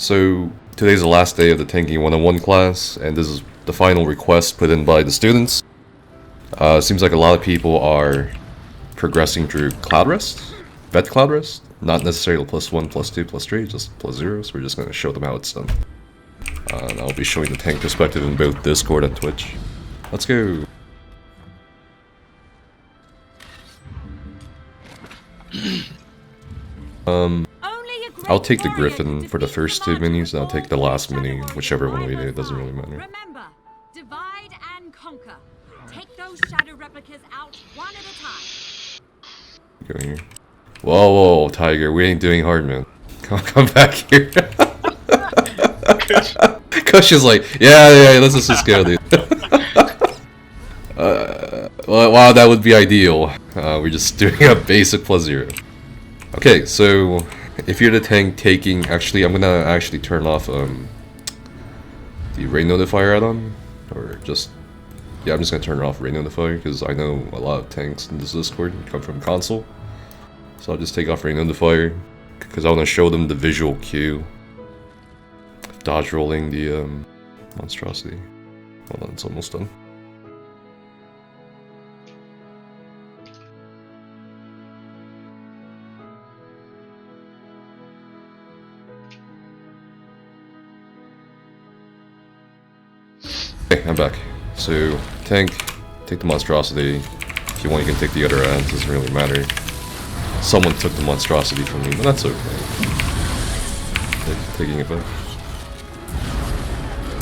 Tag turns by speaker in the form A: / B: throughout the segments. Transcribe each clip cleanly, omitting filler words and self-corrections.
A: So today's the last day of the Tanking 101 class, and this is the final request put in by the students. Seems like a lot of people are progressing through Cloudrest, vet Cloudrest, not necessarily +1, +2, +3, just +0, so we're just going to show them how it's done. And I'll be showing the tank perspective in both Discord and Twitch. Let's go! I'll take the Griffin for the first two minis, and I'll take the last mini, whichever one we do, it doesn't really matter.
B: Remember, divide and conquer. Take those shadow replicas out one at a time.
A: Go here. Whoa, Tiger, we ain't doing hard, man. Come back here. Kush is like, yeah, let's just go, dude. Wow, that would be ideal. We're just doing a basic +0. Okay, so if you're the tank taking, I'm gonna turn off the rain notifier add-on, or just, yeah, I'm just gonna turn off rain notifier because I know a lot of tanks in this Discord come from console, so I'll just take off rain notifier because I want to show them the visual cue of dodge rolling the monstrosity. Hold on, it's almost done. Okay, I'm back. So, tank, take the monstrosity. If you want, you can take the other ads, doesn't really matter. Someone took the monstrosity from me, but that's okay. Taking it back.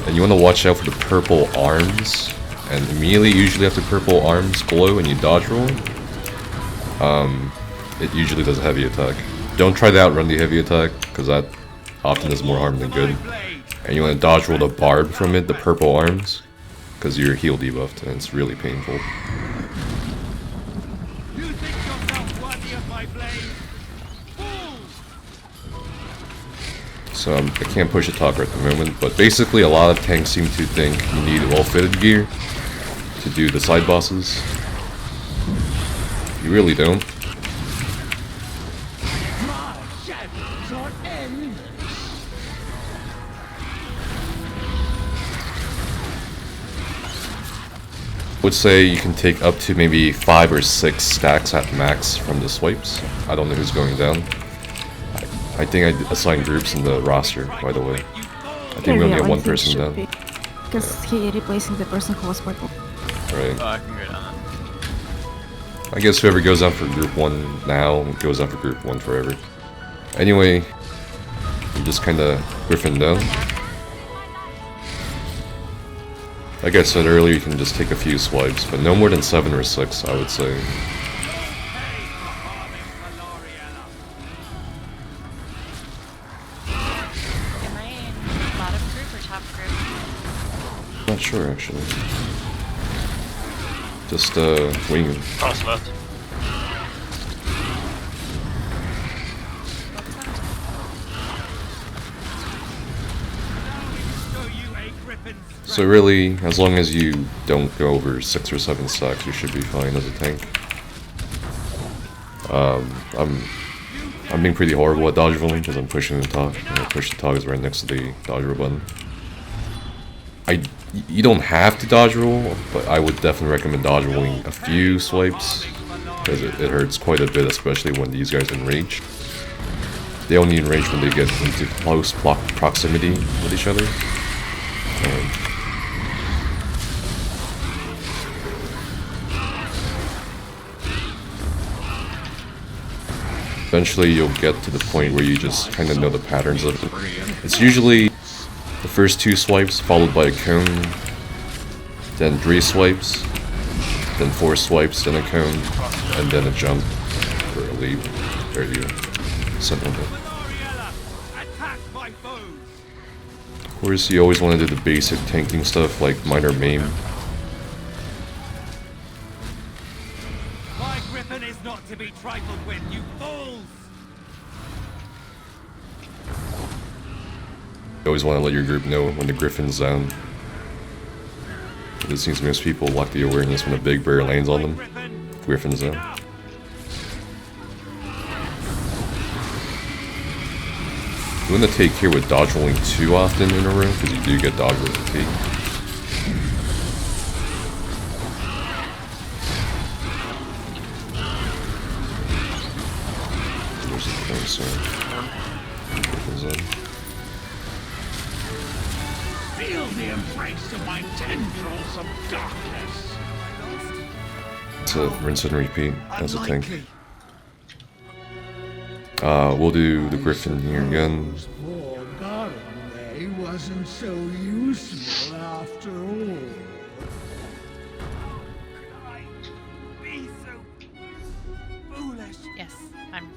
A: And you want to watch out for the purple arms. And immediately, usually after purple arms glow and you dodge roll, it usually does a heavy attack. Don't try to outrun the heavy attack, because that often does more harm than good. And you want to dodge roll the barb from it, the purple arms, because you're heal debuffed and it's really painful. So I can't push a talker at the moment, but basically a lot of tanks seem to think you need well-fitted gear to do the side bosses. You really don't. Would say you can take up to maybe 5 or 6 stacks at max from the swipes. I don't know who's going down. I think I assigned groups in the roster, by the way. I think we only have one person down.
C: Because he replacing the person who was purple.
A: Right.
D: Oh, I can go down.
A: I guess whoever goes out for group 1 now goes out for group 1 forever. Anyway, you just kinda Griffin down. Like I said earlier, you can just take a few swipes, but no more than 7 or 6, I would say.
D: Am I in bottom group or top group?
A: Not sure, actually. Just, wing.
E: Cross left.
A: So really, as long as you don't go over 6 or 7 stacks, you should be fine as a tank. I'm being pretty horrible at dodge rolling because I'm pushing the tog. And I push the tog is right next to the dodge roll button. You don't have to dodge roll, but I would definitely recommend dodge rolling a few swipes because it hurts quite a bit, especially when these guys enrage. They only enrage when they get into close proximity with each other. Eventually you'll get to the point where you just kind of know the patterns of it. It's usually the first 2 swipes followed by a cone, then 3 swipes, then 4 swipes, then a cone, and then a jump for a leap. There you go. Sentinel hit. Of course, you always want to do the basic tanking stuff like minor maim.
F: My Griffin is not to be trifled with, you fools!
A: You always want to let your group know when the Griffin's down. It seems most people lack the awareness when a big bear lands on them. Griffin's down. You want to take care with dodge rolling too often in a row, because you do get dodge roll fatigue. There's a closer.
F: Feel the embrace of my tendrils of darkness.
A: It's a rinse and repeat as a tank. We'll do the Griffin here again.
E: Poor Garraway wasn't so useful after all.
F: I be so foolish.
D: Yes, I'm.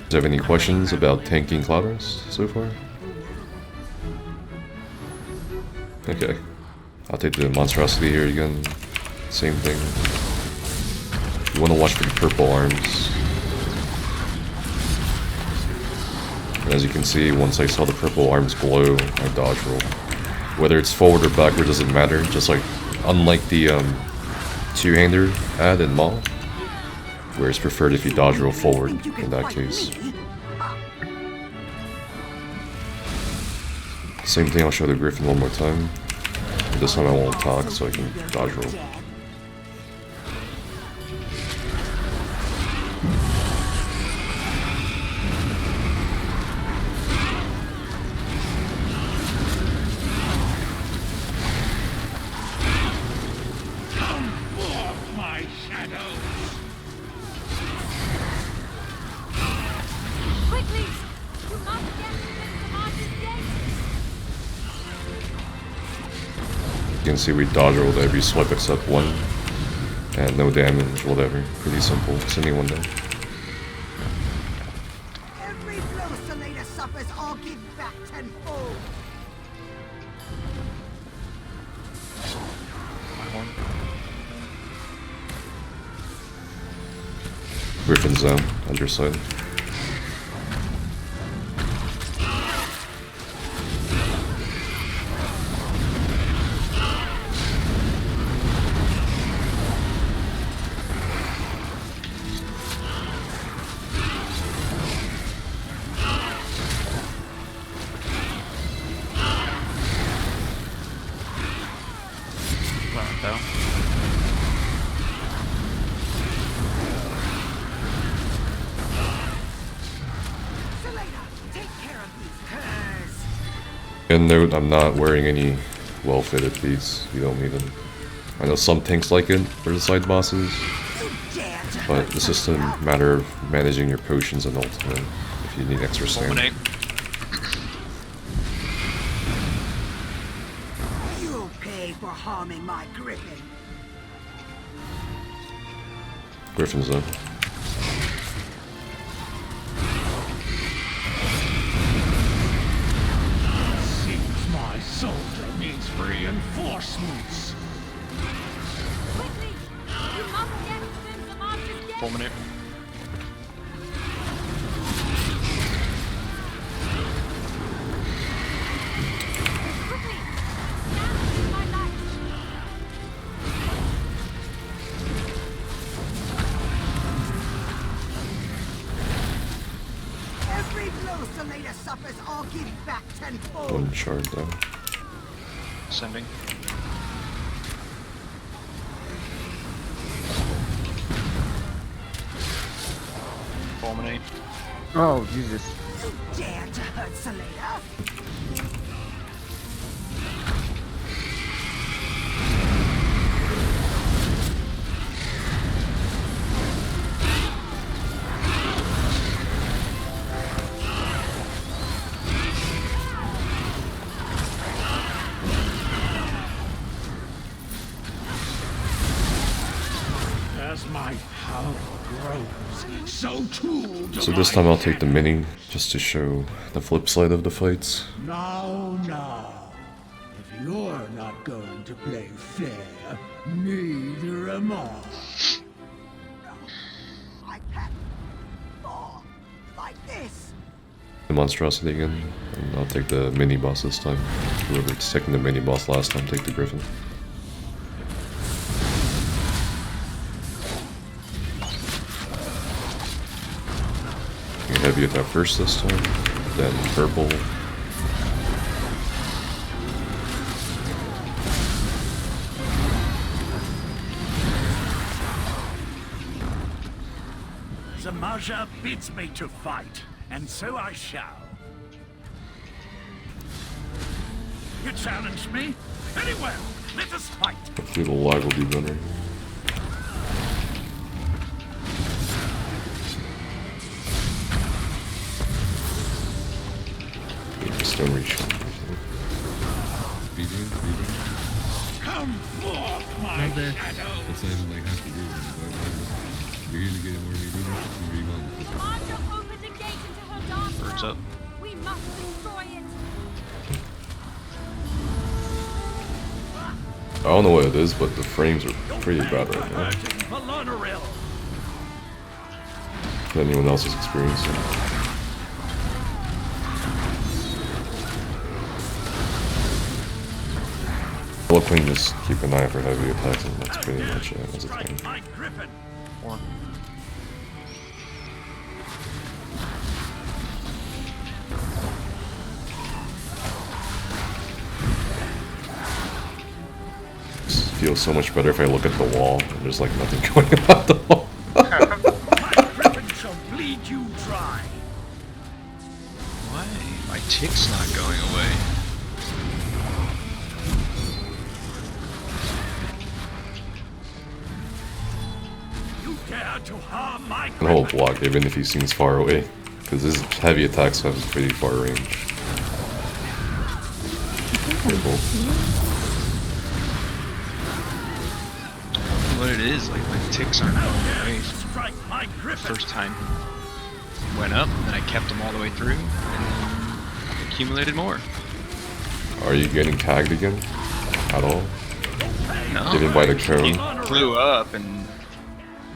A: Do you have any questions about tanking Cloudrest so far? Okay. I'll take the monstrosity here again. Same thing. You want to watch for the purple arms. And as you can see, once I saw the purple arms glow, I dodge roll. Whether it's forward or backward doesn't matter, just like, unlike the two-hander ad in Maul, where it's preferred if you dodge roll forward in that case. Same thing, I'll show the Griffin one more time. This time I won't talk so I can dodge roll.
F: Come forth, my shadow.
B: Quickly! You must get to Z'Maja's gate!
A: You can see we dodge rolled every swipe except one. And no damage, whatever. Pretty simple. Does anyone know?
G: Every blow Selena suffers, I'll give back tenfold.
A: Griffin zone, underside.
G: Selena, take care of these curs.
A: And note, I'm not wearing any well-fitted beats. You don't need them. I know some tanks like it for the side bosses,
G: You dare to
A: but
G: hurt
A: it's just a
G: Selena?
A: matter of managing your potions and ultimate if you need extra stamina.
G: You'll pay for harming my Griffin.
A: Griffin's up.
F: Seems my soldier needs reinforcements.
B: Quickly! You must get to Z'Maja's gate!
H: Fulminate.
B: Quickly! Stand to my light!
G: Every blow Selena suffers, I'll give back tenfold.
A: One shard though.
H: Sending. Fulminate.
I: Oh, Jesus.
G: You dare to hurt Selena?
F: As my power grows, so too do
A: So this time I'll take the mini, just to show the flip side of the fights.
E: Now. If you're not going to play fair, neither am I.
G: I can't fall like this.
A: The monstrosity again, and I'll take the mini boss this time. Whoever's taking the mini boss last time, take the Griffin. heavy attack first this time, then purple.
F: Z'Maja bids me to fight, and so I shall. You challenge me? Very well, let us fight.
A: Hopefully the lag will be better. Just don't reach.
F: Come forth, my shadow.
J: It's not even like half the room. You're here to get more meat.
B: Z'Maja opened a gate into her dark
H: Birds up.
B: realm. We must destroy it.
A: I don't know what it is, but the frames are pretty bad right now. If anyone else is experiencing it. I love playing just keep an eye out for heavy attacks, and that's pretty much it as a thing.
H: Four.
A: Feels so much better if I look at the wall and there's like nothing going on the wall.
F: My griffin shall bleed you dry.
H: Why? My tick's not going away.
F: You dare to harm my
A: And hold block even if he seems far away, because his heavy attacks have pretty far range. Careful.
H: What it is, like my ticks aren't going away.
F: strike my griffin.
H: First time went up, then I kept them all the way through, and accumulated more.
A: Are you getting tagged again? At all?
H: No,
A: Given by the
H: he
A: cone?
H: flew up, and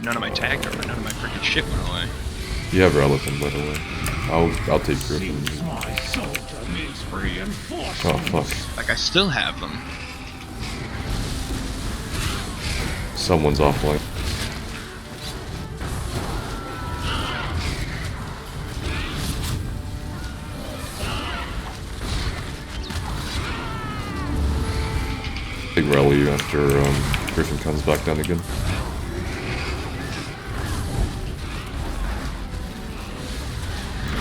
H: none of my tag or none of my freaking shit went away.
A: You have Relative, by the way. I'll take Griffin.
F: My soldier needs reinforcements.
A: Oh fuck.
H: Like I still have them.
A: Someone's offline. Big rally after Griffin comes back down again.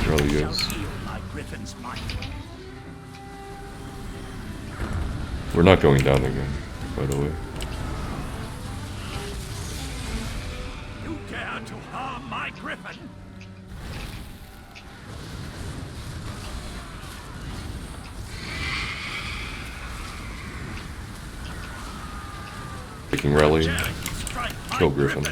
A: Rally goes.
F: My griffin's might.
A: We're not going down again, by the way.
F: You dare to harm my griffin?
A: Taking rally,
F: Strike my
A: kill Griffin.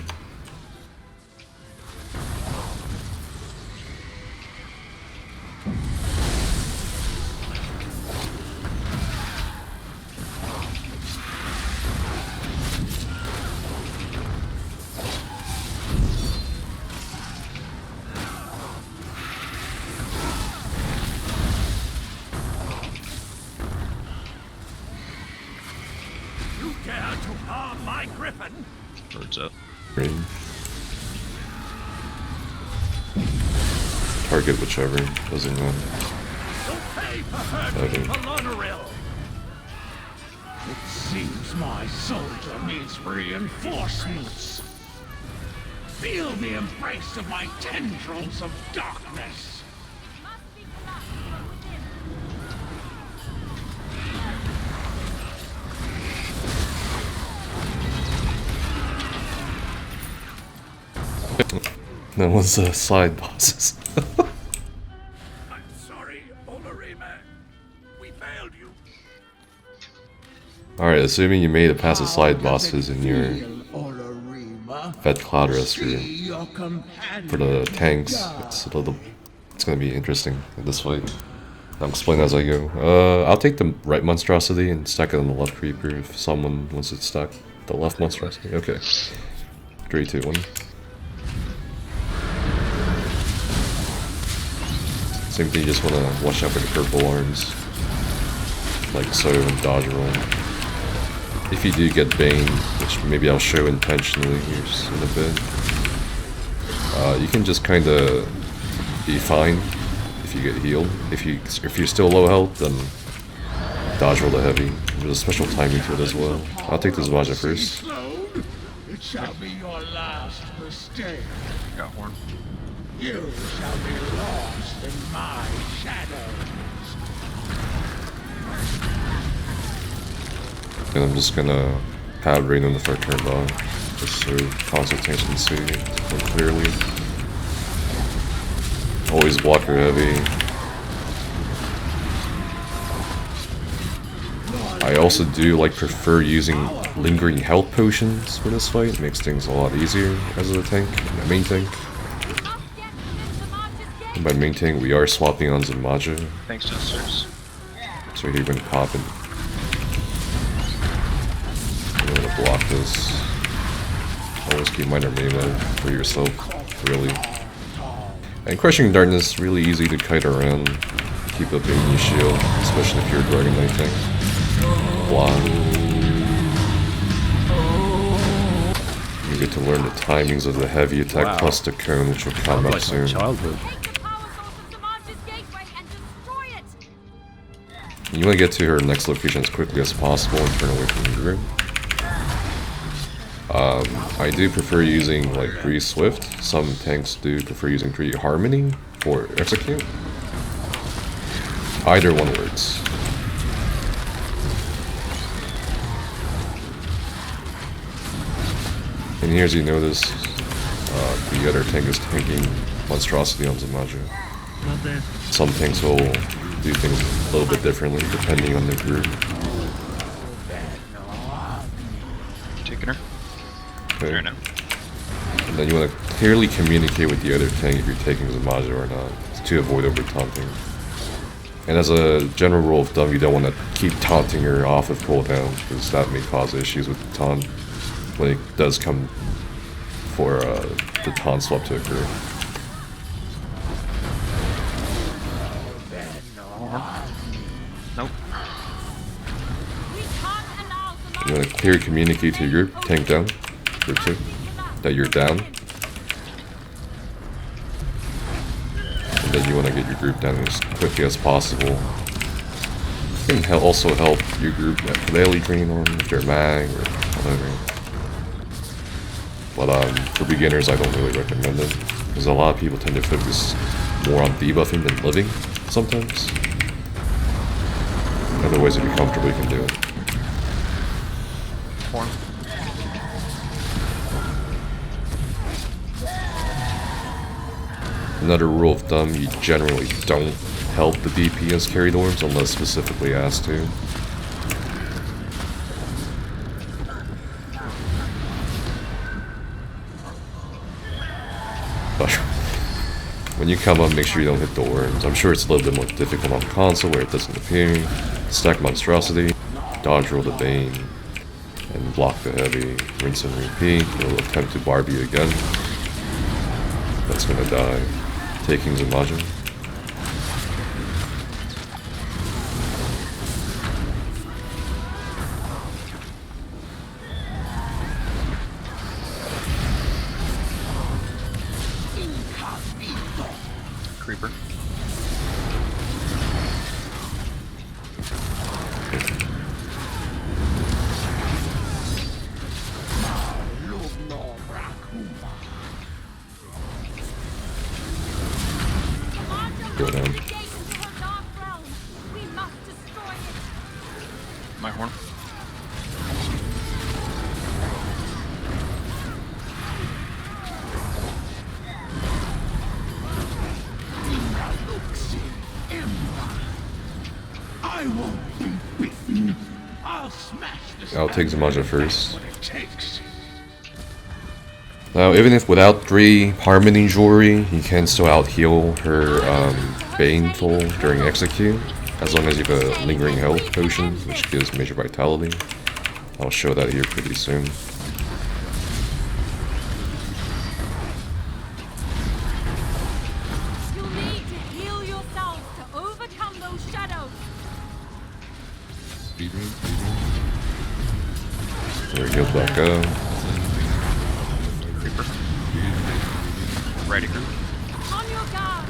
F: You dare to harm my griffin?
H: Birds up.
A: Range. Target whichever, doesn't matter.
F: You'll pay for hurting
A: Okay.
F: Polonaril. It seems my soldier needs reinforcements. Feel the embrace of my tendrils of darkness.
B: Must be collapsed from within.
A: That was side bosses.
F: I'm sorry, Olarime. We failed you.
A: Alright, assuming you made it past the side bosses in your Vet Cloudrest room. For the tanks, it's gonna be interesting in this fight. I'll explain as I go. I'll take the right monstrosity and stack it on the left creeper if someone wants it stuck. The left monstrosity? Okay. 3, 2, 1. Same thing, you just want to watch out for the purple arms. Like so, and dodge roll. If you do get Bane, which maybe I'll show intentionally here in a bit, you can just kind of be fine if you get healed. If you're still low health, then dodge roll the heavy. There's a special timing to it as well. I'll take the Z'Maja first.
F: It shall be your last mistake.
H: Got horn.
F: You shall be lost in my shadows.
A: And I'm just gonna have Rain on the first turn off, just so Consultation can see more clearly. Always block your heavy. I also do prefer using lingering health potions for this fight. It makes things a lot easier as a tank, a main tank. And by main tank, we are swapping on Z'Maja.
H: Thanks to the sirs.
A: So you're gonna pop it. I'm gonna block this. Always keep minor memo for yourself, really. And Crushing Darkness, really easy to kite around. Keep up any shield, especially if you're a Dragon Knight tank. Block. You get to learn the timings of the heavy attack plus the cone, which will come up soon.
J: Childhood.
A: You want to get to her next location as quickly as possible and turn away from the group. I do prefer using Grease Swift. Some tanks do prefer using Grease Harmony for execute. Either one works. And here, as you notice, the other tank is tanking Monstrosity on Z'Maja. Some tanks will do things a little bit differently depending on the group.
H: Taking her.
A: Okay.
H: Fair enough.
A: And then you want to clearly communicate with the other tank if you're taking Z'Maja or not, to avoid over taunting. And as a general rule of thumb, you don't want to keep taunting her off of cooldown, because that may cause issues with the taunt when it does come for the taunt swap to occur.
H: Nope.
A: You want to clearly communicate to your group, tank down, group 2, that you're down. And then you want to get your group down as quickly as possible. It can also help your group at Daily Drain on if they're mag or whatever. But for beginners, I don't really recommend it, because a lot of people tend to focus more on debuffing than living sometimes. Other ways if you're comfortable, you can do it.
H: Horn.
A: Another rule of thumb, you generally don't help the DP as carried orbs unless specifically asked to. But when you come up, make sure you don't hit the orbs. I'm sure it's a little bit more difficult on console where it doesn't appear. Stack Monstrosity, dodge roll the Bane, and block the heavy. Rinse and repeat. You'll attempt to barb you again. That's gonna die. Taking Z'Maja.
H: Creeper.
A: Go down.
H: My horn.
F: I won't be beaten. I'll smash this.
A: I'll take Z'Maja first.
F: What it takes.
A: Now, even if without 3 Harmony Jewelry, you can still out-heal her Baneful during execute, as long as you have a Lingering Health Potion, which gives Major Vitality. I'll show that here pretty soon.
B: You'll need to heal yourselves to overcome those shadows.
A: There he goes back up.
H: Creeper. Ready, group.
B: On your guard.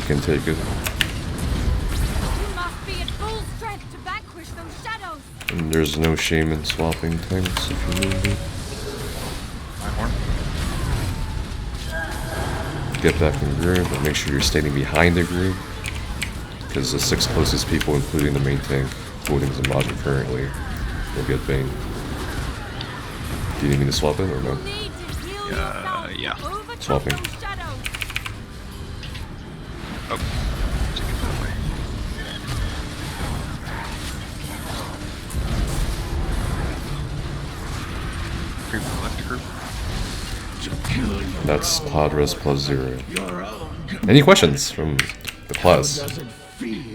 A: Can take it.
B: You must be at full strength to vanquish those shadows.
A: And there's no shame in swapping tanks if you need it.
H: My horn.
A: Get back in group, but make sure you're standing behind the group. Because the 6 closest people, including the main tank, holding Z'Maja currently, will get banged. Do you need me to swap it or no?
B: Need to heal yourself.
H: Yeah.
B: Overcome
A: Swapping.
B: those shadows.
H: Oh. Take it that way. Group left group.
A: That's Cloudrest +0.
E: Your own
A: Any questions from the class?
E: doesn't feel